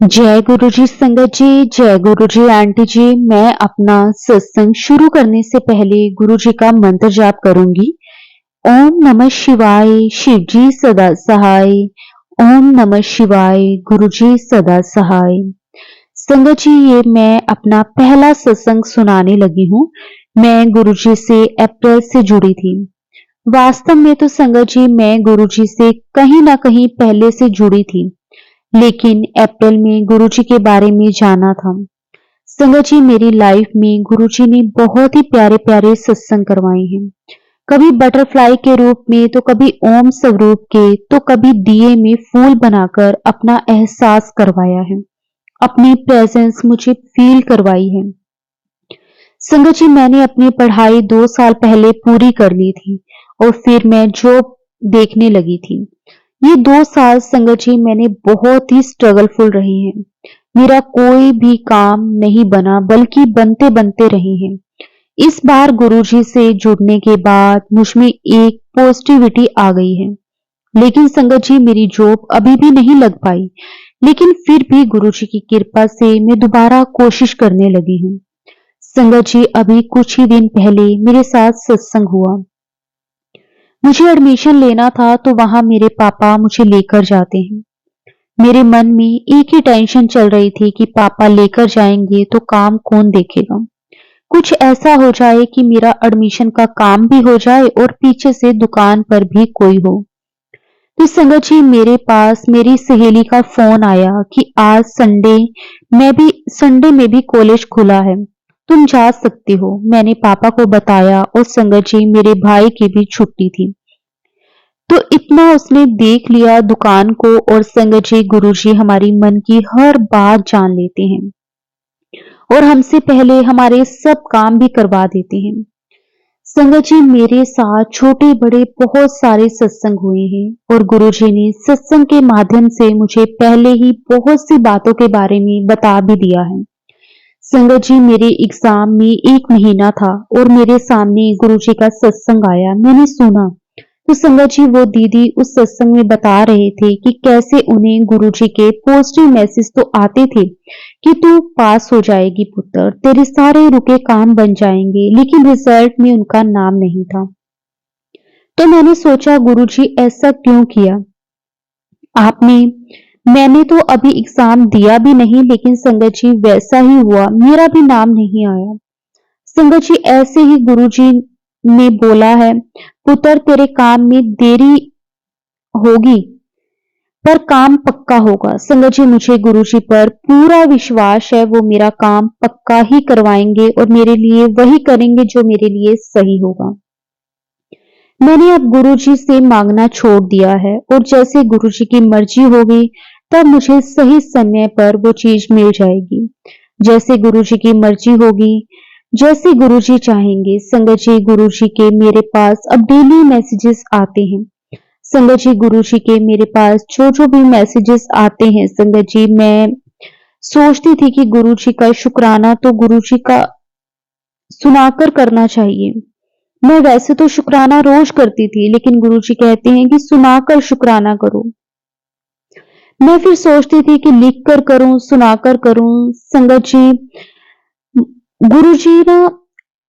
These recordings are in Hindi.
जय गुरु जी संगत जी, जय गुरु जी आंटी जी। मैं अपना सत्संग शुरू करने से पहले गुरु जी का मंत्र जाप करूंगी। ओम नमः शिवाय, शिव जी सदा सहाय। ओम नमः शिवाय, गुरु जी सदा सहाय। संगत जी, ये मैं अपना पहला सत्संग सुनाने लगी हूँ। मैं गुरु जी से अप्रैल से जुड़ी थी। वास्तव में तो संगत जी मैं गुरु जी से कहीं ना कहीं पहले से जुड़ी थी, लेकिन अप्रैल में गुरुजी के बारे में जाना था। संगत जी, मेरी लाइफ में गुरुजी ने बहुत ही प्यारे प्यारे सत्संग करवाए हैं। कभी बटरफ्लाई के रूप में, तो कभी ओम स्वरूप के, तो कभी दिए में फूल बनाकर अपना एहसास करवाया है। अपनी प्रेजेंस मुझे फील करवाई है। संगत जी, मैंने अपनी पढ़ाई 2 साल पहले पूरी कर ली थी और फिर मैं जॉब देखने लगी थी। ये 2 साल संगत जी मैंने बहुत ही स्ट्रगलफुल रहे हैं। मेरा कोई भी काम नहीं बना, बल्कि बनते बनते रहे हैं। इस बार गुरुजी से जुड़ने के बाद मुझमें एक पॉजिटिविटी आ गई है। लेकिन संगत जी, मेरी जॉब अभी भी नहीं लग पाई। लेकिन फिर भी गुरुजी की कृपा से मैं दोबारा कोशिश करने लगी हूँ। संगत जी, अभी कुछ ही दिन पहले मेरे साथ सत्संग हुआ। मुझे एडमिशन लेना था, तो वहां मेरे पापा मुझे लेकर जाते हैं। मेरे मन में एक ही टेंशन चल रही थी कि पापा लेकर जाएंगे तो काम कौन देखेगा। कुछ ऐसा हो जाए कि मेरा एडमिशन का काम भी हो जाए और पीछे से दुकान पर भी कोई हो। तो संगत जी, मेरे पास मेरी सहेली का फोन आया कि आज संडे में भी कॉलेज खुला है, तुम जा सकती हो। मैंने पापा को बताया और संगत जी, मेरे भाई की भी छुट्टी थी। तो इतना उसने देख लिया दुकान को, और संगत जी गुरुजी हमारी मन की हर बात जान लेते हैं और हमसे पहले हमारे सब काम भी करवा देते हैं। संगत जी, मेरे साथ छोटे बड़े बहुत सारे सत्संग हुए हैं और गुरुजी ने सत्संग के माध्यम से मुझे पहले ही बहुत सी बातों के बारे में बता भी दिया है। संगत जी, मेरे एग्जाम में 1 महीना था और मेरे सामने गुरुजी का सत्संग आया। मैंने सुना तो संगत जी, वो दीदी उस सत्संग में बता रहे थे कि कैसे उन्हें गुरुजी के पॉजिटिव मैसेज तो आते थे कि तू पास हो जाएगी पुत्र, तेरे सारे रुके काम बन जाएंगे, लेकिन रिजल्ट में उनका नाम नहीं था। तो मैंने सोचा गुरुजी ऐसा क्यों किया आपने। मैंने तो अभी एग्जाम दिया भी नहीं, लेकिन संगत जी वैसा ही हुआ, मेरा भी नाम नहीं आया। संगत जी, ऐसे ही गुरुजी ने बोला है, पुत्र तेरे काम में देरी होगी पर काम पक्का होगा। संगत जी, मुझे गुरुजी पर पूरा विश्वास है, वो मेरा काम पक्का ही करवाएंगे और मेरे लिए वही करेंगे जो मेरे लिए सही होगा। मैंने अब गुरुजी से मांगना छोड़ दिया है और जैसे गुरुजी की मर्जी होगी तब मुझे सही समय पर वो चीज मिल जाएगी। जैसे गुरुजी की मर्जी होगी, जैसे गुरुजी चाहेंगे। संगत जी, गुरुजी के मेरे पास अब डेली मैसेजेस आते हैं। संगत जी, गुरुजी के मेरे पास जो जो भी मैसेजेस आते हैं, संगत जी मैं सोचती थी कि गुरुजी का शुक्राना तो गुरुजी का सुनाकर करना चाहिए। मैं वैसे तो शुक्राना रोज करती थी, लेकिन गुरुजी कहते हैं कि सुनाकर शुक्राना करो। मैं फिर सोचती थी कि लिख कर करूं, सुनाकर करूं। संगत जी, गुरुजी ना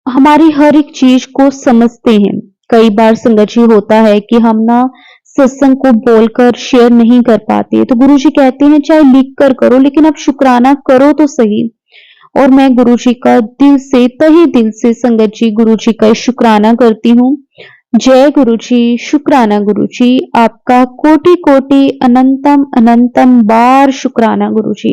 हमारी हर एक चीज को समझते हैं। कई बार संगत जी होता है कि हम ना सत्संग को बोलकर शेयर नहीं कर पाते, तो गुरुजी कहते हैं चाहे लिख कर करो, लेकिन अब शुक्राना करो तो सही। और मैं गुरुजी का दिल से, तहे दिल से संगत जी गुरुजी का शुक्राना करती हूँ। जय गुरुजी, शुक्राना गुरुजी, आपका कोटि कोटि अनंतम अनंतम बार शुक्राना गुरुजी।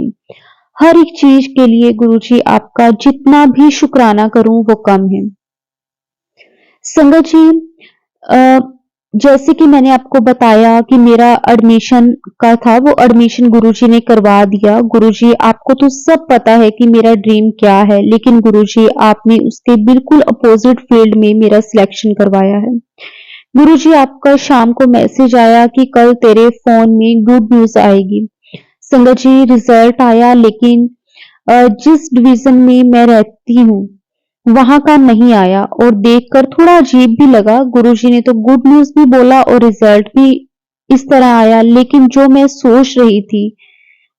हर एक चीज के लिए गुरुजी आपका जितना भी शुक्राना करूं वो कम है। संगत जी, अ, जैसे कि मैंने आपको बताया कि मेरा एडमिशन का था, वो एडमिशन गुरुजी ने करवा दिया। गुरुजी, आपको तो सब पता है कि मेरा ड्रीम क्या है, लेकिन गुरुजी आपने उसके बिल्कुल अपोजिट फील्ड में मेरा सिलेक्शन करवाया है। गुरुजी, आपका शाम को मैसेज आया कि कल तेरे फोन में गुड न्यूज आएगी। संगत जी, रिजल्ट आया, लेकिन जिस डिवीजन में मैं रहती हूँ वहां का नहीं आया और देखकर थोड़ा अजीब भी लगा। गुरुजी ने तो गुड न्यूज भी बोला और रिजल्ट भी इस तरह आया, लेकिन जो मैं सोच रही थी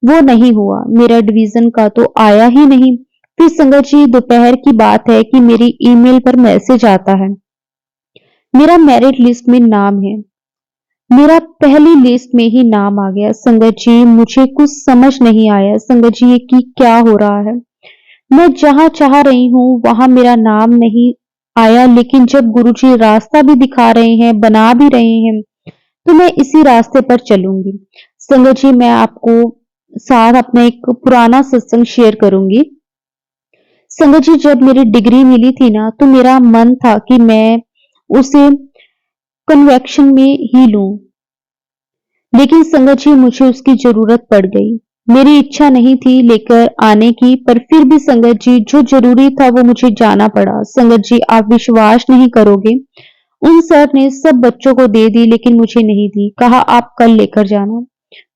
वो नहीं हुआ। मेरा डिवीजन का तो आया ही नहीं। फिर संगत जी दोपहर की बात है कि मेरी ईमेल पर मैसेज आता है, मेरा मेरिट लिस्ट में नाम है। मेरा पहली लिस्ट में ही नाम आ गया। संगत जी मुझे कुछ समझ नहीं आया संगत जी ये कि क्या हो रहा है। मैं जहां चाह रही हूँ वहां मेरा नाम नहीं आया, लेकिन जब गुरुजी रास्ता भी दिखा रहे हैं, बना भी रहे हैं, तो मैं इसी रास्ते पर चलूंगी। संगत जी मैं आपको साथ अपना एक पुराना सत्संग शेयर करूंगी। संगत जी जब मेरी डिग्री मिली थी ना, तो मेरा मन था कि मैं उसे कन्वेक्शन में ही लूं, लेकिन संगत जी मुझे उसकी जरूरत पड़ गई। मेरी इच्छा नहीं थी लेकर आने की, पर फिर भी संगत जी जो जरूरी था वो मुझे जाना पड़ा। संगत जी आप विश्वास नहीं करोगे, उन सर ने सब बच्चों को दे दी लेकिन मुझे नहीं दी। कहा आप कल लेकर जाना।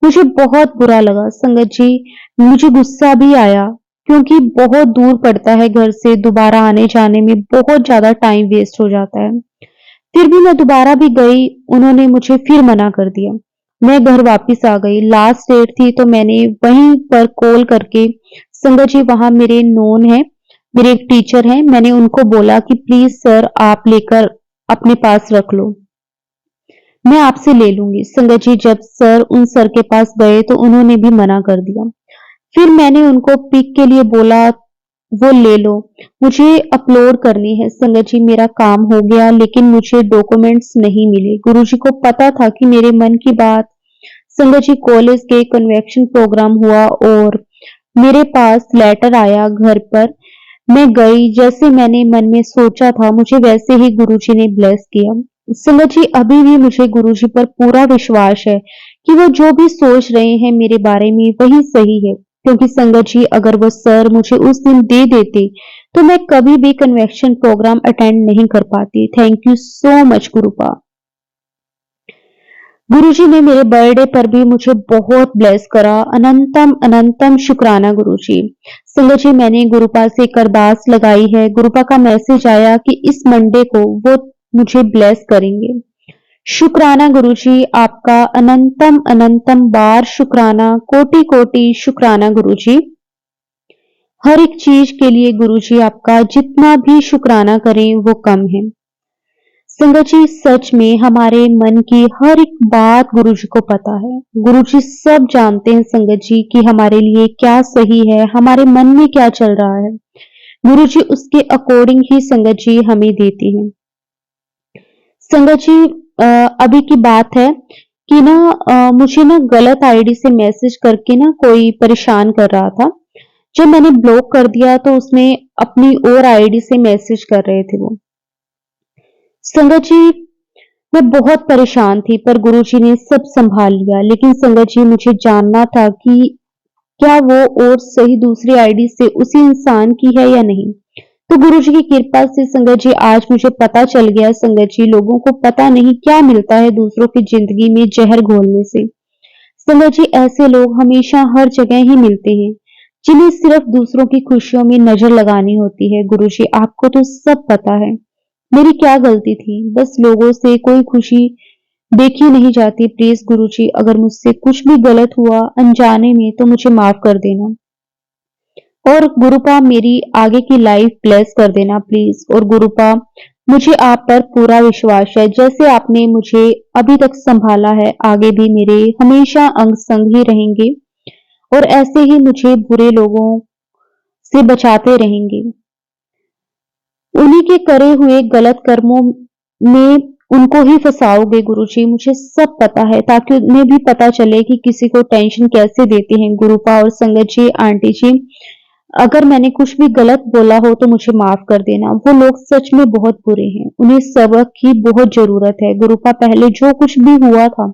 मुझे बहुत बुरा लगा संगत जी, मुझे गुस्सा भी आया, क्योंकि बहुत दूर पड़ता है घर से, दोबारा आने जाने में बहुत ज्यादा टाइम वेस्ट हो जाता है। फिर भी मैं दोबारा भी गई, उन्होंने मुझे फिर मना कर दिया। मैं घर वापस आ गई। लास्ट डेट थी तो मैंने वहीं पर कॉल करके, संगत जी वहां मेरे नोन है, मेरे एक टीचर हैं, मैंने उनको बोला कि प्लीज सर आप लेकर अपने पास रख लो, मैं आपसे ले लूंगी। संगत जी जब सर उन सर के पास गए तो उन्होंने भी मना कर दिया। फिर मैंने उनको पिक के लिए बोला, वो ले लो, मुझे अपलोड करनी है। संगत जी मेरा काम हो गया लेकिन मुझे डॉक्यूमेंट्स नहीं मिले। गुरुजी को पता था कि मेरे मन की बात। संगत जी कॉलेज के कन्वेक्शन प्रोग्राम हुआ और मेरे पास लेटर आया घर पर। मैं गई, जैसे मैंने मन में सोचा था मुझे वैसे ही गुरुजी ने ब्लेस किया। संगत जी अभी भी मुझे गुरुजी पर पूरा विश्वास है कि वो जो भी सोच रहे हैं मेरे बारे में वही सही है, क्योंकि संगत जी अगर वो सर मुझे उस दिन दे देते तो मैं कभी भी कन्वेक्शन प्रोग्राम अटेंड नहीं कर पाती। Thank you so much गुरुपा। गुरुजी ने मेरे बर्थडे पर भी मुझे बहुत ब्लेस करा। अनंतम अनंतम शुक्राना गुरुजी। संगत जी मैंने गुरुपा से एक अरदास लगाई है। गुरुपा का मैसेज आया कि इस मंडे को वो मुझे ब्लेस करेंगे। शुक्राना गुरुजी, आपका अनंतम अनंतम बार शुक्राना, कोटि कोटि शुक्राना गुरुजी। हर एक चीज के लिए गुरुजी आपका जितना भी शुक्राना करें वो कम है। संगत जी सच में हमारे मन की हर एक बात गुरुजी को पता है। गुरुजी सब जानते हैं संगत जी कि हमारे लिए क्या सही है, हमारे मन में क्या चल रहा है। गुरुजी उसके अकॉर्डिंग ही संगत जी हमें देती हैं। संगत जी अभी की बात है कि ना मुझे ना गलत आईडी से मैसेज करके ना कोई परेशान कर रहा था। जब मैंने ब्लॉक कर दिया तो उसने अपनी और आईडी से मैसेज कर रहे थे वो। संगत जी मैं बहुत परेशान थी पर गुरुजी ने सब संभाल लिया। लेकिन संगत जी मुझे जानना था कि क्या वो और सही दूसरी आईडी से उसी इंसान की है या नहीं। तो गुरुजी की कृपा से संगत जी आज मुझे पता चल गया। संगत जी लोगों को पता नहीं क्या मिलता है दूसरों की जिंदगी में जहर घोलने से। संगत जी ऐसे लोग हमेशा हर जगह ही मिलते हैं जिन्हें सिर्फ दूसरों की खुशियों में नजर लगानी होती है। गुरुजी आपको तो सब पता है मेरी क्या गलती थी, बस लोगों से कोई खुशी देखी नहीं जाती। प्लीज गुरुजी अगर मुझसे कुछ भी गलत हुआ अनजाने में तो मुझे माफ कर देना, और गुरुपा मेरी आगे की लाइफ ब्लेस कर देना प्लीज। और गुरुपा मुझे आप पर पूरा विश्वास है, जैसे आपने मुझे अभी तक संभाला है आगे भी मेरे हमेशा अंग संग ही रहेंगे और ऐसे ही मुझे बुरे लोगों से बचाते रहेंगे। उन्हीं के करे हुए गलत कर्मों में उनको ही फंसाओगे गुरुजी, मुझे सब पता है, ताकि उन्हें भी पता चले कि किसी को टेंशन कैसे देते हैं। गुरुपा और संगत जी, आंटी जी, अगर मैंने कुछ भी गलत बोला हो तो मुझे माफ कर देना। वो लोग सच में बहुत बुरे हैं, उन्हें सबक की बहुत जरूरत है। गुरुपा पहले जो कुछ भी हुआ था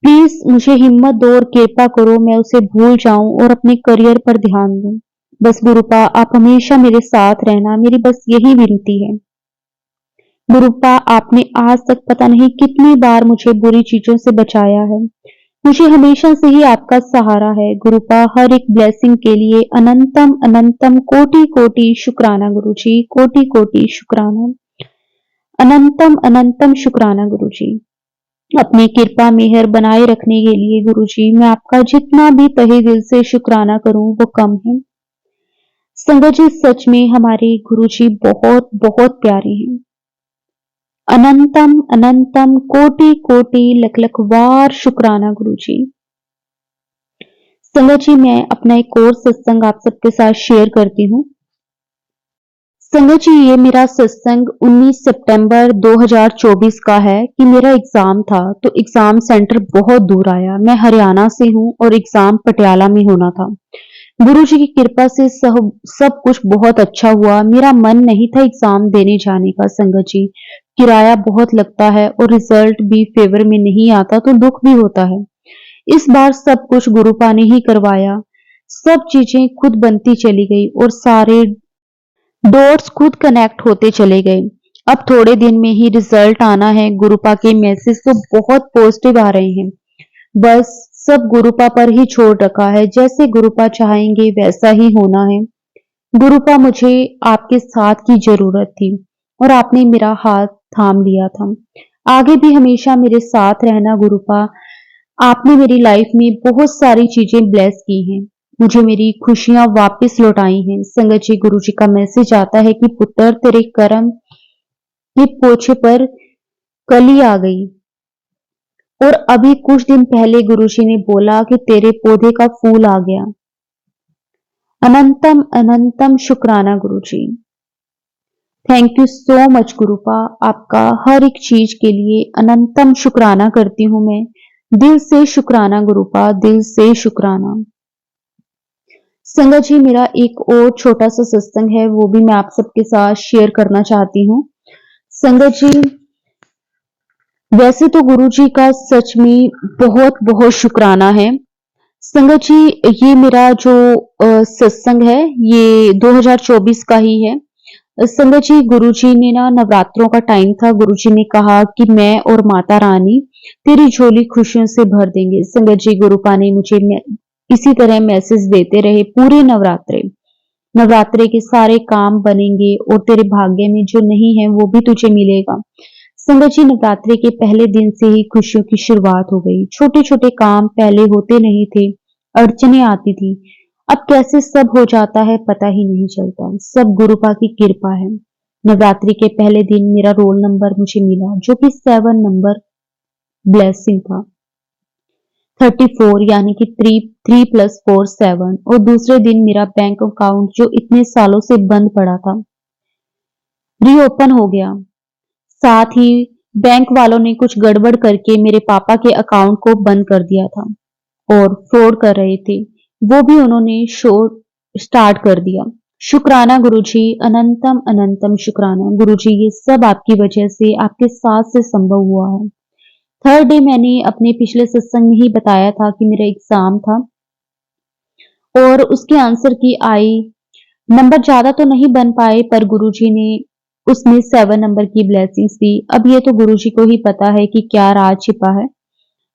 प्लीज मुझे हिम्मत दो और कृपा करो मैं उसे भूल जाऊं और अपने करियर पर ध्यान दूं। बस गुरुपा आप हमेशा मेरे साथ रहना, मेरी बस यही विनती है। गुरुपा आपने आज तक पता नहीं कितनी बार मुझे बुरी चीजों से बचाया है, मुझे हमेशा से ही आपका सहारा है। गुरुपा हर एक ब्लेसिंग के लिए अनंतम अनंतम कोटि कोटि शुक्राना गुरुजी, कोटि कोटि शुक्राना, अनंतम अनंतम शुक्राना गुरुजी। अपनी कृपा मेहर बनाए रखने के लिए गुरुजी मैं आपका जितना भी तहे दिल से शुक्राना करूं वो कम है। संगत जी सच में हमारे गुरुजी बहुत बहुत प्यारे हैं। अनंतम अनंतम कोटि कोटि लख लख बार शुक्राना गुरुजी। संगत जी मैं अपना एक और सत्संग आप सबके साथ शेयर करती हूँ। संगत जी ये मेरा सत्संग 19 सितंबर 2024 का है कि मेरा एग्जाम था तो एग्जाम सेंटर बहुत दूर आया। मैं हरियाणा से हूँ और एग्जाम पटियाला में होना था। गुरु जी की कृपा से सब कुछ बहुत अच्छा हुआ। मेरा मन नहीं था एग्जाम देने जाने का संगत जी। किराया बहुत लगता है और रिजल्ट भी फेवर में नहीं आता तो दुख भी होता है। इस बार सब कुछ गुरुपा ने ही करवाया। सब चीजें खुद बनती चली गई और सारे डॉट्स खुद कनेक्ट होते चले गए। अब थोड़े दिन में ही रिजल्ट आना है। गुरुपा के मैसेज तो बहुत पॉजिटिव आ रहे हैं। बस सब गुरुपा पर ही छोड़ रखा है। जैसे गुरुपा चाहेंगे वैसा ही होना है। गुरुपा मुझे आपके साथ की जरूरत थी और आपने मेरा हाथ थाम लिया था। आगे भी हमेशा मेरे साथ रहना गुरुपा। आपने मेरी लाइफ में बहुत सारी चीजें ब्लेस की हैं। मुझे मेरी खुशियां वापस लौटाई हैं। संगत जी गुरु जी का मैसेज आता है कि पुत्र तेरे कर्म के पोछे पर कली आ गई और अभी कुछ दिन पहले गुरुजी ने बोला कि तेरे पौधे का फूल आ गया। अनंतम अनंतम शुक्राना गुरुजी। Thank you so much गुरुपा। आपका हर एक चीज के लिए अनंतम शुक्राना करती हूं मैं। दिल से शुक्राना गुरुपा, दिल से शुक्राना। संगत जी मेरा एक और छोटा सा सत्संग है वो भी मैं आप सबके साथ शेयर करना चाहती हूँ। संगत जी वैसे तो गुरु जी का सच में बहुत बहुत शुक्राना है। संगत जी ये मेरा जो सत्संग है ये 2024 का ही है। संगत जी गुरु जी ने ना नवरात्रों का टाइम था। गुरु जी ने कहा कि मैं और माता रानी तेरी झोली खुशियों से भर देंगे। संगत जी गुरुपा ने मुझे इसी तरह मैसेज देते रहे पूरे नवरात्रे। नवरात्रे के सारे काम बनेंगे और तेरे भाग्य में जो नहीं है वो भी तुझे मिलेगा। संगत जी नवरात्रे के पहले दिन से ही खुशियों की शुरुआत हो गई। छोटे छोटे काम पहले होते नहीं थे, अड़चने आती थी। अब कैसे सब हो जाता है पता ही नहीं चलता। सब गुरुपा की कृपा है। नवरात्रि के पहले दिन मेरा रोल नंबर मुझे मिला जो कि 7 नंबर ब्लेसिंग था। 34 यानी कि 3 + 4 7। और दूसरे दिन मेरा बैंक अकाउंट जो इतने सालों से बंद पड़ा था रीओपन हो गया। साथ ही बैंक वालों ने कुछ गड़बड़ करके मेरे पापा के अकाउंट को बंद कर दिया था और फ्रॉड कर रहे थे। वो भी उन्होंने शो स्टार्ट कर दिया। शुक्राना गुरुजी, अनंतम अनंतम शुक्राना गुरुजी। ये सब आपकी वजह से, आपके साथ से संभव हुआ है। थर्ड डे मैंने अपने पिछले सत्संग में ही बताया था कि मेरा एग्जाम था और उसके आंसर की आई। नंबर ज्यादा तो नहीं बन पाए पर गुरुजी ने उसमें 7 नंबर की ब्लेसिंग्स दी। अब ये तो गुरुजी को ही पता है कि क्या राज छिपा है।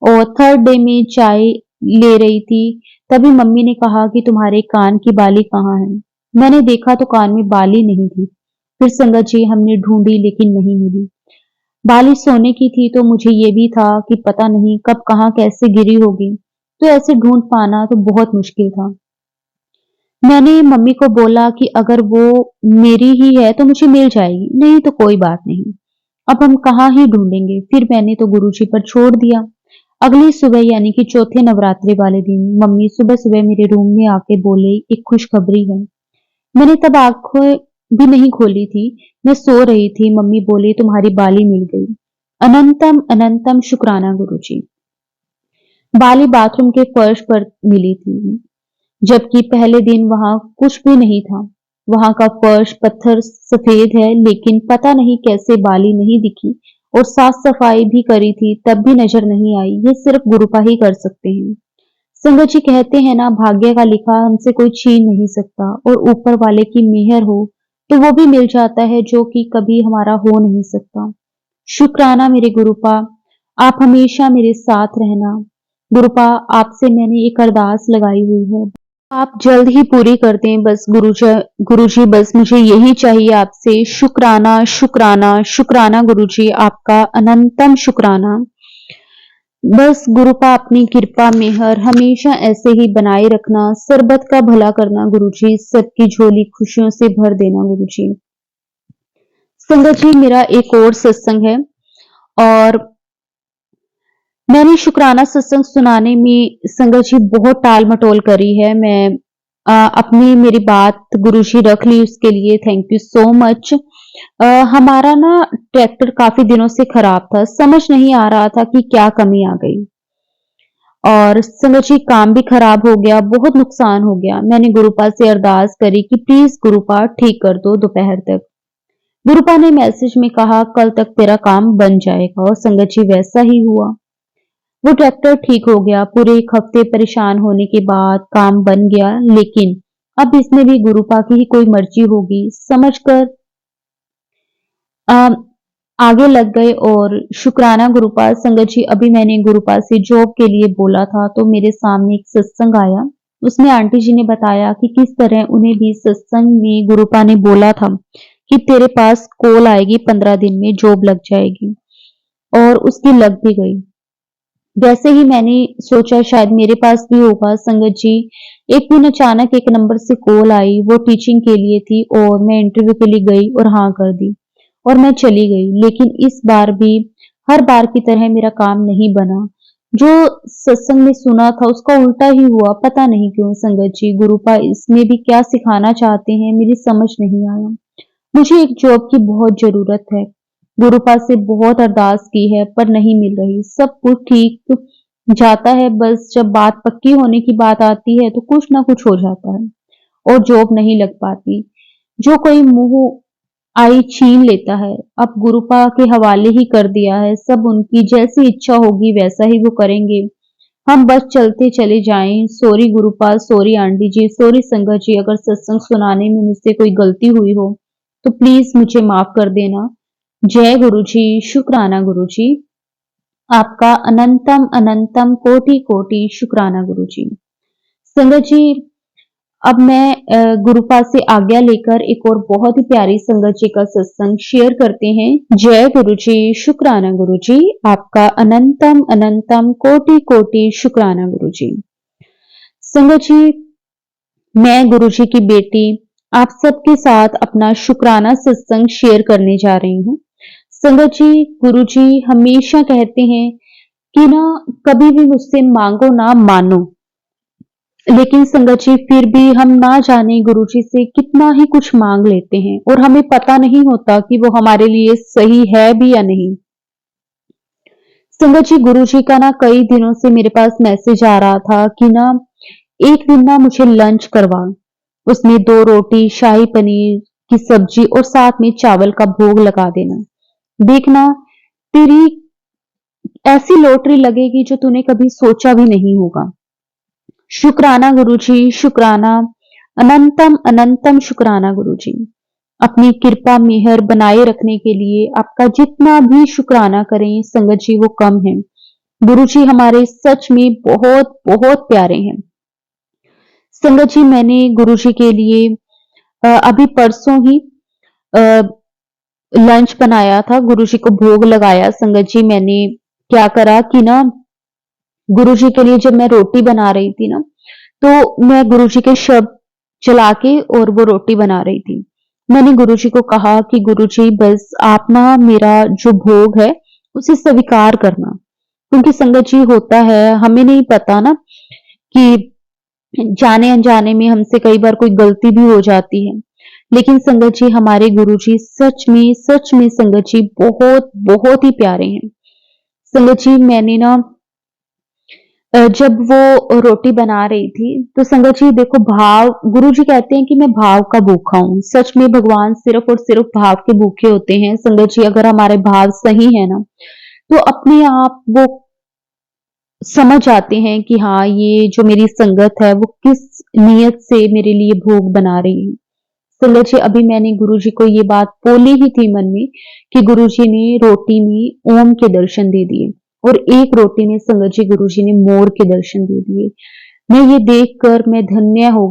और थर्ड डे में चाय ले रही थी तभी मम्मी ने कहा कि तुम्हारे कान की बाली कहाँ है। मैंने देखा तो कान में बाली नहीं थी। फिर संगत जी हमने ढूंढी लेकिन नहीं मिली। बाली सोने की थी तो मुझे ये भी था कि पता नहीं कब कहाँ कैसे गिरी होगी, तो ऐसे ढूंढ पाना तो बहुत मुश्किल था। मैंने मम्मी को बोला कि अगर वो मेरी ही है तो मुझे मिल जाएगी, नहीं तो कोई बात नहीं, अब हम कहाँ ही ढूंढेंगे। फिर मैंने तो गुरुजी पर छोड़ दिया। अगली सुबह यानी कि चौथे नवरात्रि वाले दिन मम्मी सुबह सुबह मेरे रूम में आके बोले एक खुशखबरी है। मैंने तब आंखें भी नहीं खोली थी, मैं सो रही थी। मम्मी बोली तुम्हारी बाली मिल गई। अनंतम अनंतम शुक्राना गुरुजी। बाली बाथरूम के फर्श पर मिली थी जबकि पहले दिन वहां कुछ भी नहीं था। वहां का फर्श पत्थर सफेद है लेकिन पता नहीं कैसे बाली नहीं दिखी और साफ सफाई भी करी थी तब भी नजर नहीं आई। ये सिर्फ गुरुपा ही कर सकते हैं। संगत जी कहते हैं ना भाग्य का लिखा हमसे कोई छीन नहीं सकता और ऊपर वाले की मेहर हो तो वो भी मिल जाता है जो कि कभी हमारा हो नहीं सकता। शुक्राना मेरे गुरुपा, आप हमेशा मेरे साथ रहना। गुरुपा आपसे मैंने एक अरदास लगाई हुई है, आप जल्द ही पूरी कर दें बस। गुरुजी बस मुझे यही चाहिए आपसे। शुक्राना शुक्राना शुक्राना गुरुजी, आपका अनंतम शुक्राना। बस गुरुपा अपनी कृपा मेहर हमेशा ऐसे ही बनाए रखना, सरबत का भला करना गुरुजी, सबकी झोली खुशियों से भर देना गुरुजी। संगत जी, मेरा एक और सत्संग है और मैंने शुक्राना सत्संग सुनाने में संगत जी बहुत टाल मटोल करी है। मैं अपनी मेरी बात गुरुजी रख ली, उसके लिए थैंक यू सो मच। हमारा ना ट्रैक्टर काफी दिनों से खराब था, समझ नहीं आ रहा था कि क्या कमी आ गई और संगत जी काम भी खराब हो गया, बहुत नुकसान हो गया। मैंने गुरुपा से अरदास करी कि प्लीज गुरुपा ठीक कर दो दोपहर तक। गुरुपा ने मैसेज में कहा कल तक तेरा काम बन जाएगा और संगत जी वैसा ही हुआ। वो ट्रैक्टर ठीक हो गया। पूरे एक हफ्ते परेशान होने के बाद काम बन गया, लेकिन अब इसमें भी गुरुपा की ही कोई मर्जी होगी समझकर अम, आगे लग गए और शुक्राना गुरुपा। संगत जी, अभी मैंने गुरुपा से जॉब के लिए बोला था तो मेरे सामने एक सत्संग आया। उसमें आंटी जी ने बताया कि किस तरह उन्हें भी सत्संग में गुरुपा ने बोला था कि तेरे पास कॉल आएगी, 15 दिन में जॉब लग जाएगी और उसकी लग भी गई। वैसे ही मैंने सोचा शायद मेरे पास भी होगा। संगत जी, एक दिन अचानक एक नंबर से कॉल आई, वो टीचिंग के लिए थी और मैं इंटरव्यू के लिए गई और हाँ कर दी और मैं चली गई। लेकिन इस बार भी हर बार की तरह मेरा काम नहीं बना। जो सत्संग में सुना था उसका उल्टा ही हुआ, पता नहीं क्यों। संगत जी, गुरुपा इसमें भी क्या सिखाना चाहते हैं मेरी समझ नहीं आया। मुझे एक जॉब की बहुत जरूरत है, गुरुपा से बहुत अरदास की है पर नहीं मिल रही। सब कुछ ठीक जाता है, बस जब बात पक्की होने की बात आती है तो कुछ ना कुछ हो जाता है और जॉब नहीं लग पाती। जो कोई मुंह आई छीन लेता है। अब गुरुपा के हवाले ही कर दिया है, सब उनकी जैसी इच्छा होगी वैसा ही वो करेंगे। हम बस चलते चले जाएं। सॉरी गुरुपा, सॉरी आंटी जी, सॉरी संगत जी, अगर सत्संग सुनाने में मुझसे कोई गलती हुई हो तो प्लीज मुझे माफ कर देना। जय गुरु जी, शुक्राना गुरु जी, आपका अनंतम अनंतम कोटि कोटि शुक्राना गुरु जी। संगत जी, अब मैं गुरुपा से आज्ञा लेकर एक और बहुत ही प्यारी संगत जी का सत्संग शेयर करते हैं। जय गुरु जी, शुक्राना गुरु जी, आपका अनंतम अनंतम कोटि कोटि शुक्राना गुरु जी। संगत जी, मैं गुरु जी की बेटी आप सबके साथ अपना शुक्राना सत्संग शेयर करने जा रही हूँ। संगत जी, गुरु जी हमेशा कहते हैं कि ना कभी भी मुझसे मांगो ना मानो, लेकिन संगत जी फिर भी हम ना जाने गुरु जी से कितना ही कुछ मांग लेते हैं और हमें पता नहीं होता कि वो हमारे लिए सही है भी या नहीं। संगत जी, गुरु जी का ना कई दिनों से मेरे पास मैसेज आ रहा था कि ना एक दिन ना मुझे लंच करवा, उसमें 2 रोटी, शाही पनीर की सब्जी और साथ में चावल का भोग लगा देना। देखना तेरी ऐसी लॉटरी लगेगी जो तूने कभी सोचा भी नहीं होगा। शुक्राना गुरु जी, शुक्राना, अनंतम अनंतम शुक्राना गुरु जी। अपनी कृपा मेहर बनाए रखने के लिए आपका जितना भी शुक्राना करें संगत जी वो कम है। गुरु जी हमारे सच में बहुत बहुत प्यारे हैं। संगत जी, मैंने गुरु जी के लिए अभी परसों ही अ, लंच बनाया था, गुरु जी को भोग लगाया। संगत जी, मैंने क्या करा कि ना गुरु जी के लिए जब मैं रोटी बना रही थी ना, तो मैं गुरु जी के शब्द चला के और वो रोटी बना रही थी। मैंने गुरु जी को कहा कि गुरु जी बस आप ना मेरा जो भोग है उसे स्वीकार करना, क्योंकि संगत जी होता है हमें नहीं पता ना कि जाने अनजाने में हमसे कई बार कोई गलती भी हो जाती है। लेकिन संगत जी हमारे गुरु जी सच में संगत जी बहुत बहुत ही प्यारे हैं। संगत जी, मैंने ना जब वो रोटी बना रही थी तो संगत जी देखो, भाव गुरु जी कहते हैं कि मैं भाव का भूखा हूँ। सच में भगवान सिर्फ और सिर्फ भाव के भूखे होते हैं। संगत जी, अगर हमारे भाव सही है ना तो अपने आप वो समझ आते हैं कि हाँ ये जो मेरी संगत है वो किस नियत से मेरे लिए भोग बना रही है। संगत जी, अभी मैंने गुरु जी को ये बात बोली ही थी मन में कि गुरु जी ने रोटी में ओम के दर्शन दे दिए और एक रोटी में संगत जी गुरु जी ने मोर के दर्शन दे दिए। मैं ये देखकर मैं धन्य हो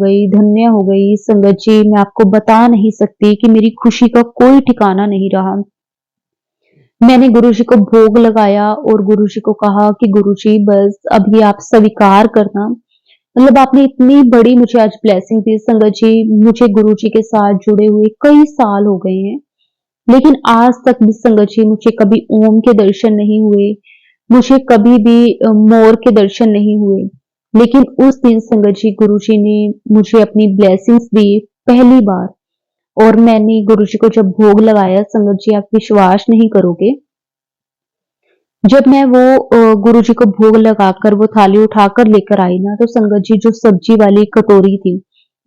गई संगत जी। मैं आपको बता नहीं सकती कि मेरी खुशी का कोई ठिकाना नहीं रहा। मैंने गुरुजी को भोग लगाया और गुरुजी को कहा कि गुरुजी बस अभी आप स्वीकार करना। मतलब आपने इतनी बड़ी मुझे आज ब्लेसिंग दी संगत जी, मुझे गुरुजी के साथ जुड़े हुए कई साल हो गए हैं, लेकिन आज तक भी संगत जी मुझे कभी ओम के दर्शन नहीं हुए, मुझे कभी भी मोर के दर्शन नहीं हुए। लेकिन उस दिन संगत जी गुरुजी ने मुझे अपनी ब्लेसिंग्स दी पहली बार। और मैंने गुरुजी को जब भोग लगाया संगत जी, आप विश्वास नहीं करोगे, जब मैं वो गुरुजी को भोग लगाकर वो थाली उठाकर लेकर आई ना, तो संगत जी जो सब्जी वाली कटोरी थी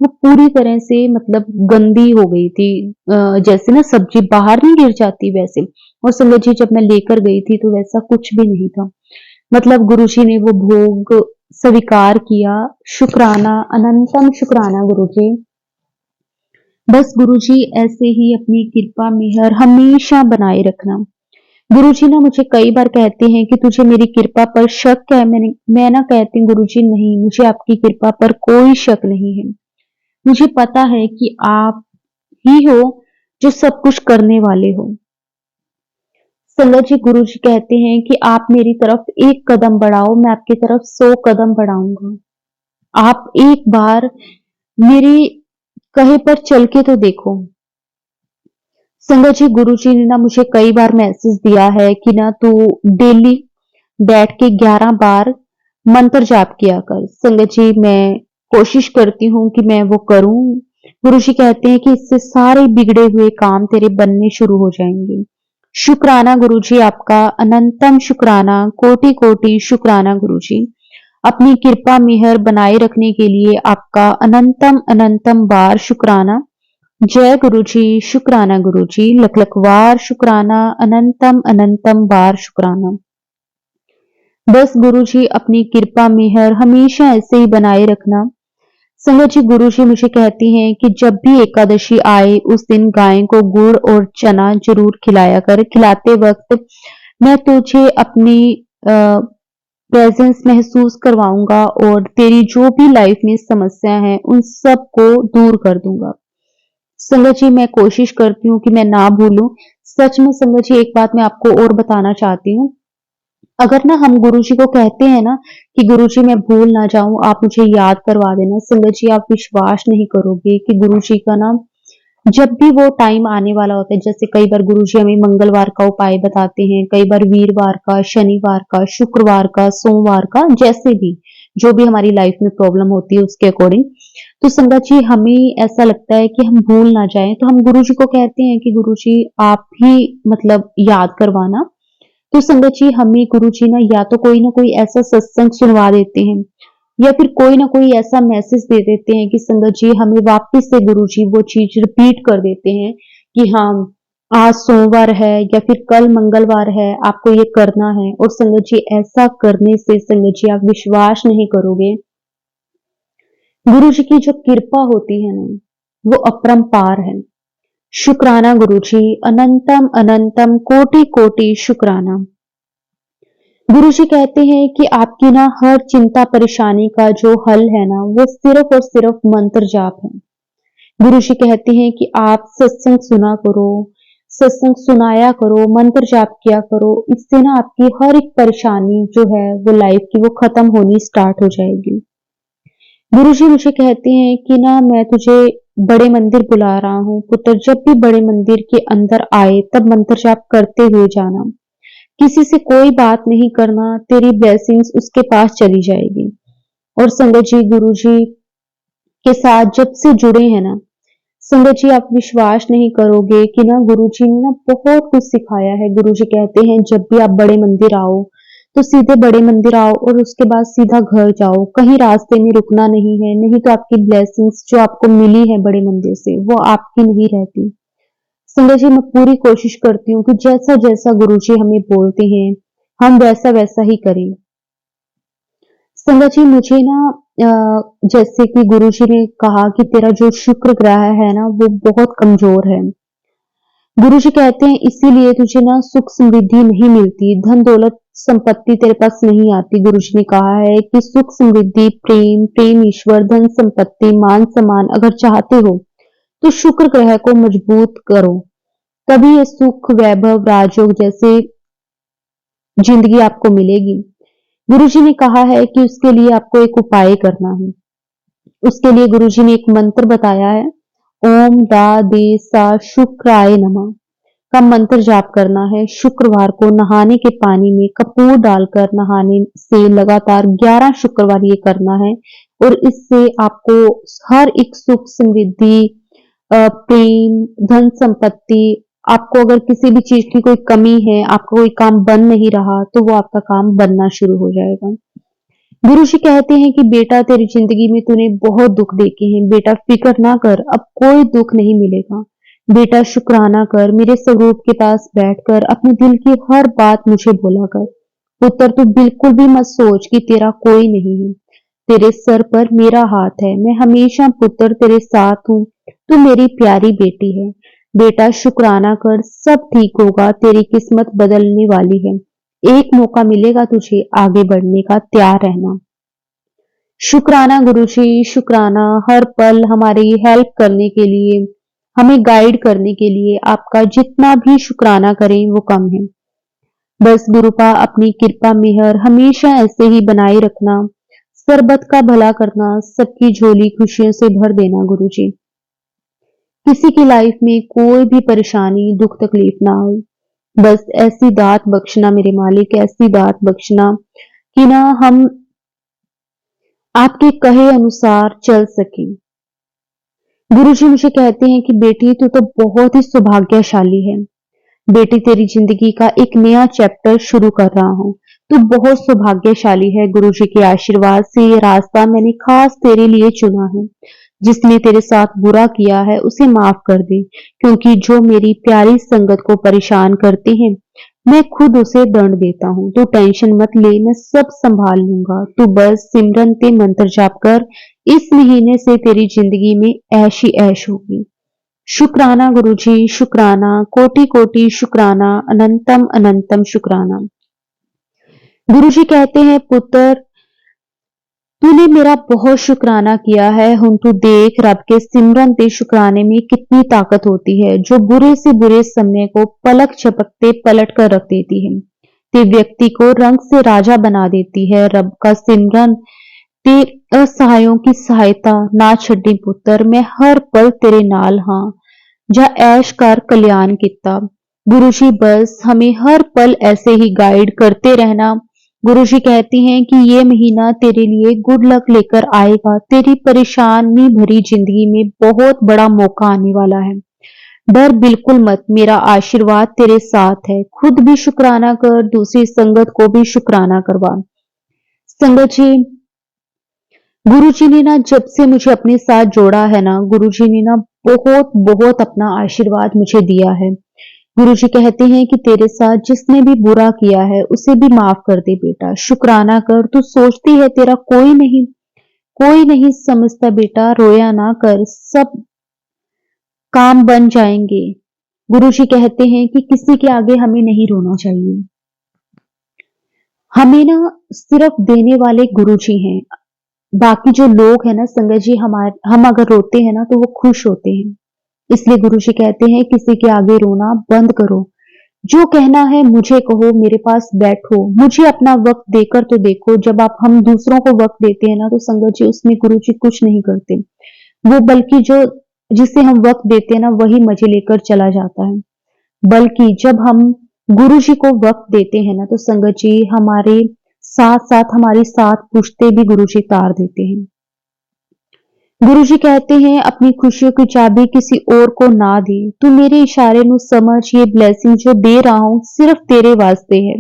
वो पूरी तरह से मतलब गंदी हो गई थी। जैसे ना सब्जी बाहर नहीं गिर जाती वैसे। और संगत जी जब मैं लेकर गई थी तो वैसा कुछ भी नहीं था। मतलब गुरुजी ने वो भोग स्वीकार किया। शुक्राना, अनंतम शुक्राना गुरुजी। बस गुरुजी ऐसे ही अपनी कृपा मेहर हमेशा बनाए रखना। गुरुजी ना मुझे कई बार कहते हैं कि तुझे मेरी कृपा पर शक है। मैं ना कहती हूँ गुरुजी नहीं, मुझे आपकी कृपा पर कोई शक नहीं है। मुझे पता है कि आप ही हो जो सब कुछ करने वाले हो। संगत जी गुरुजी कहते हैं कि आप मेरी तरफ एक कदम बढ़ाओ, मैं आपकी तरफ 100 कदम बढ़ाऊंगा। आप एक बार मेरे कहे पर चल के तो देखो। संगत जी गुरुजी ने ना मुझे कई बार मैसेज दिया है कि ना तू डेली बैठ के 11 बार मंत्र जाप किया कर। संगत जी मैं कोशिश करती हूँ कि मैं वो करूं। गुरुजी कहते हैं कि इससे सारे बिगड़े हुए काम तेरे बनने शुरू हो जाएंगे। शुक्राना गुरुजी आपका, अनंतम शुक्राना, कोटि कोटि शुक्राना गुरुजी। अपनी कृपा मेहर बनाए रखने के लिए आपका अनंतम अनंतम बार शुक्राना। जय गुरुजी, शुक्राना गुरुजी, लख लख बार शुक्राना, अनंतम अनंतम बार शुक्राना। बस गुरुजी अपनी कृपा मेहर हमेशा ऐसे ही बनाए रखना। संगत जी गुरुजी मुझे कहती हैं कि जब भी एकादशी आए उस दिन गाय को गुड़ और चना जरूर खिलाया कर। खिलाते वक्त मैं तुझे अपनी प्रेजेंस महसूस करवाऊंगा और तेरी जो भी लाइफ में समस्या है उन सब को दूर कर दूंगा। संगत जी मैं कोशिश करती हूँ कि मैं ना भूलूं। सच में संगत जी एक बात मैं आपको और बताना चाहती हूँ। अगर ना हम गुरुजी को कहते हैं ना कि गुरुजी मैं भूल ना जाऊं, आप मुझे याद करवा देना, संगत जी आप विश्वास नहीं करोगे कि गुरुजी का ना जब भी वो टाइम आने वाला होता है, जैसे कई बार गुरुजी हमें मंगलवार का उपाय बताते हैं, कई बार वीरवार का, शनिवार का, शुक्रवार का, सोमवार का, जैसे भी जो भी हमारी लाइफ में प्रॉब्लम होती है उसके अकॉर्डिंग। तो संगत जी हमें ऐसा लगता है कि हम भूल ना जाएं, तो हम गुरुजी को कहते हैं कि गुरुजी आप ही मतलब याद करवाना। तो संगत जी हमें गुरुजी ना कोई ऐसा सत्संग सुनवा देते हैं या फिर कोई ना कोई ऐसा मैसेज दे देते हैं कि संगत जी हमें वापस से गुरुजी वो चीज रिपीट कर देते हैं कि हाँ आज सोमवार है या फिर कल मंगलवार है, आपको ये करना है। और संगत जी ऐसा करने से संगत जी आप विश्वास नहीं करोगे, गुरुजी की जो कृपा होती है ना वो अपरंपार है। शुक्राना गुरुजी, अनंतम अनंतम कोटि कोटि शुक्राना। गुरुजी कहते हैं कि आपकी ना हर चिंता परेशानी का जो हल है ना वो सिर्फ और सिर्फ मंत्र जाप है। गुरुजी कहते हैं कि आप सत्संग सुना करो, सत्संग सुनाया करो, मंत्र जाप किया करो। इससे ना आपकी हर एक परेशानी जो है वो लाइफ की वो खत्म होनी स्टार्ट हो जाएगी। गुरुजी मुझे कहते हैं कि ना मैं तुझे बड़े मंदिर बुला रहा हूँ पुत्र, जब भी बड़े मंदिर के अंदर आए तब मंत्र जाप करते हुए जाना। किसी से कोई बात नहीं करना, तेरी ब्लेसिंग्स उसके पास चली जाएगी। और संगत जी गुरुजी के साथ जब से जुड़े हैं ना, संगत जी आप विश्वास नहीं करोगे कि ना गुरुजी ने ना बहुत कुछ सिखाया है। गुरुजी कहते हैं जब भी आप बड़े मंदिर आओ तो सीधे बड़े मंदिर आओ और उसके बाद सीधा घर जाओ, कहीं रास्ते में रुकना नहीं है, नहीं तो आपकी ब्लेसिंग्स जो आपको मिली है बड़े मंदिर से वो आपकी नहीं रहती। संगत जी मैं पूरी कोशिश करती हूँ कि जैसा जैसा गुरुजी हमें बोलते हैं हम वैसा वैसा ही करें। संगत जी मुझे ना जैसे कि गुरुजी ने कहा कि तेरा जो शुक्र ग्रह है ना वो बहुत कमजोर है। गुरुजी कहते हैं इसीलिए तुझे ना सुख समृद्धि नहीं मिलती, धन दौलत संपत्ति तेरे पास नहीं आती। गुरुजी ने कहा है कि सुख समृद्धि, प्रेम, प्रेम ईश्वर, धन संपत्ति, मान सम्मान अगर चाहते हो तो शुक्र ग्रह को मजबूत करो। तभी ये सुख, वैभव, राजयोग जैसे जिंदगी आपको मिलेगी। गुरुजी ने कहा है कि उसके लिए आपको एक उपाय करना है। उसके लिए गुरुजी ने एक मंत्र बताया है, ओम दा दे सा शुक्राय नमः का मंत्र जाप करना है। शुक्रवार को नहाने के पानी में कपूर डालकर नहाने से लगातार 11 शुक्रवार ये करना है और इससे आपको हर एक सुख, समृद्धि, प्रेम, धन संपत्ति, आपको अगर किसी भी चीज की कोई कमी है, आपका कोई काम बन नहीं रहा, तो वो आपका काम बनना शुरू हो जाएगा। गुरुजी कहते हैं कि बेटा, तेरी जिंदगी में तूने बहुत दुख देखे हैं, बेटा फिक्र ना कर, अब कोई दुख नहीं मिलेगा। बेटा शुक्राना कर, मेरे स्वरूप के पास बैठकर अपने दिल की हर बात मुझे बोला कर। पुत्र, तू बिल्कुल भी मत सोच कि तेरा कोई नहीं है, तेरे सर पर मेरा हाथ है, मैं हमेशा पुत्र तेरे साथ हूँ, तू मेरी प्यारी बेटी है। बेटा शुक्राना कर, सब ठीक होगा, तेरी किस्मत बदलने वाली है, एक मौका मिलेगा तुझे आगे बढ़ने का, तैयार रहना। शुक्राना गुरुजी, शुक्राना, हर पल हमारी हेल्प करने के लिए, हमें गाइड करने के लिए आपका जितना भी शुक्राना करें वो कम है। बस गुरुपा अपनी कृपा मेहर हमेशा ऐसे ही बनाए रखना, सरबत का भला करना, सबकी झोली खुशियों से भर देना गुरुजी। किसी की लाइफ में कोई भी परेशानी, दुख तकलीफ ना आए, बस ऐसी दात बख्शना मेरे मालिक, ऐसी दात बख्शना कि ना हम आपके कहे अनुसार चल सके। गुरुजी मुझे कहते हैं कि बेटी, तू तो बहुत ही सौभाग्यशाली है। बेटी, तेरी जिंदगी का एक नया चैप्टर शुरू कर रहा हूँ। तू बहुत सौभाग्यशाली है। गुरुजी के आशीर्वाद से ये रास्ता मैंने खास तेरे लिए चुना है। जिसने तेरे साथ बुरा किया है उसे माफ कर दे, क्योंकि जो मेरी प्यारी संगत को परेशान करते हैं मैं खुद उसे दंड देता हूँ। तू टेंशन मत ले, मैं सब संभाल लूंगा। तू बस सिमरन ते मंत्र जाप कर, इस महीने से तेरी जिंदगी में ऐश ही ऐश होगी। शुक्राना गुरुजी, शुक्राना, कोटि कोटि शुक्राना, अनंतम अनंतम शुक्राना। गुरुजी कहते हैं, पुत्र, तूने मेरा बहुत शुक्राना किया है। हुन तू देख, रब के सिमरन ते शुक्राने में कितनी ताकत होती है, जो बुरे से बुरे समय को पलक झपकते पलट कर रख देती है, ते व्यक्ति को रंग से राजा बना देती है। रब का सिमरन ते असहायों की सहायता ना छड्डी पुत्र, मैं हर पल तेरे नाल हां, जा ऐश कर कल्याण किता। गुरुजी बस हमें हर पल ऐसे ही गाइड करते रहना। गुरुजी कहती हैं कि ये महीना तेरे लिए गुड लक लेकर आएगा। तेरी परेशानी भरी जिंदगी में बहुत बड़ा मौका आने वाला है। डर बिल्कुल मत, मेरा आशीर्वाद तेरे साथ है। खुद भी शुक्राना कर, दूसरी संगत को भी शुक्राना करवा। संगत जी, गुरुजी ने ना जब से मुझे अपने साथ जोड़ा है ना, गुरुजी ने ना बहुत बहुत अपना आशीर्वाद मुझे दिया है। गुरुजी कहते हैं कि तेरे साथ जिसने भी बुरा किया है उसे भी माफ कर दे बेटा, शुक्राना कर। तू सोचती है तेरा कोई नहीं समझता बेटा, रोया ना कर, सब काम बन जाएंगे। गुरुजी कहते हैं कि किसी के आगे हमें नहीं रोना चाहिए। हमें ना सिर्फ देने वाले गुरुजी हैं, बाकी जो लोग हैं ना संगत जी, हम अगर रोते हैं ना तो वो खुश होते हैं। इसलिए गुरुजी कहते हैं किसी के आगे रोना बंद करो, जो कहना है मुझे कहो, मेरे पास बैठो, मुझे अपना वक्त देकर तो देखो। जब आप हम दूसरों को वक्त देते हैं ना तो संगत जी उसमें गुरुजी कुछ नहीं करते, वो बल्कि जो जिसे हम वक्त देते हैं ना वही मजे लेकर चला जाता है। बल्कि जब हम गुरुजी को वक्त देते हैं ना तो संगत जी हमारे साथ साथ हमारी साथ पुश्ते भी गुरुजी तार देते हैं। गुरुजी कहते हैं अपनी खुशियों की चाबी किसी और को ना दे, तू मेरे इशारे नु समझ, ये ब्लेसिंग जो दे रहा हूं सिर्फ तेरे वास्ते है।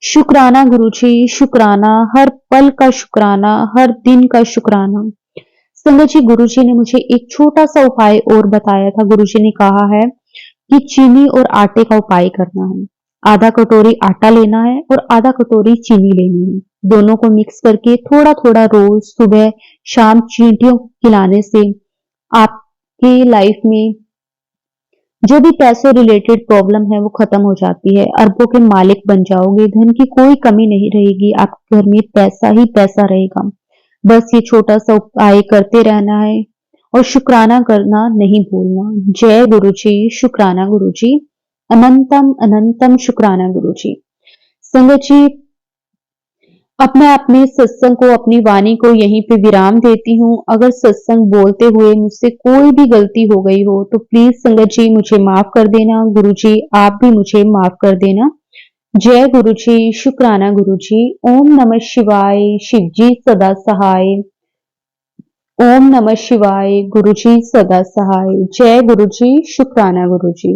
शुक्राना गुरुजी, शुक्राना, हर पल का शुक्राना, हर दिन का शुक्राना। संगत जी, गुरुजी ने मुझे एक छोटा सा उपाय और बताया था। गुरुजी ने कहा है कि चीनी और आटे का उपाय करना है। आधा कटोरी आटा लेना है और आधा कटोरी चीनी लेनी है। दोनों को मिक्स करके थोड़ा थोड़ा रोज सुबह शाम चींटियों को खिलाने से आपकी लाइफ में जो भी पैसों रिलेटेड प्रॉब्लम है वो खत्म हो जाती है। अरबों के मालिक बन जाओगे, धन की कोई कमी नहीं रहेगी, आपके घर में पैसा ही पैसा रहेगा। बस ये छोटा सा उपाय करते रहना है और शुक्राना करना नहीं भूलना। जय गुरु जी, शुक्राना गुरु जी, अनंतम अनंतम शुक्राना गुरु जी। संगत जी, अब मैं अपने सत्संग को, अपनी वाणी को यहीं पे विराम देती हूँ। अगर सत्संग बोलते हुए मुझसे कोई भी गलती हो गई हो तो प्लीज संगत जी मुझे माफ कर देना। गुरु जी आप भी मुझे माफ कर देना। जय गुरु जी, शुक्राना गुरु जी। ओम नमः शिवाय, शिव जी सदा सहाय। ओम नमः शिवाय, गुरु जी सदा सहाय। जय गुरु जी, शुक्राना गुरु जी।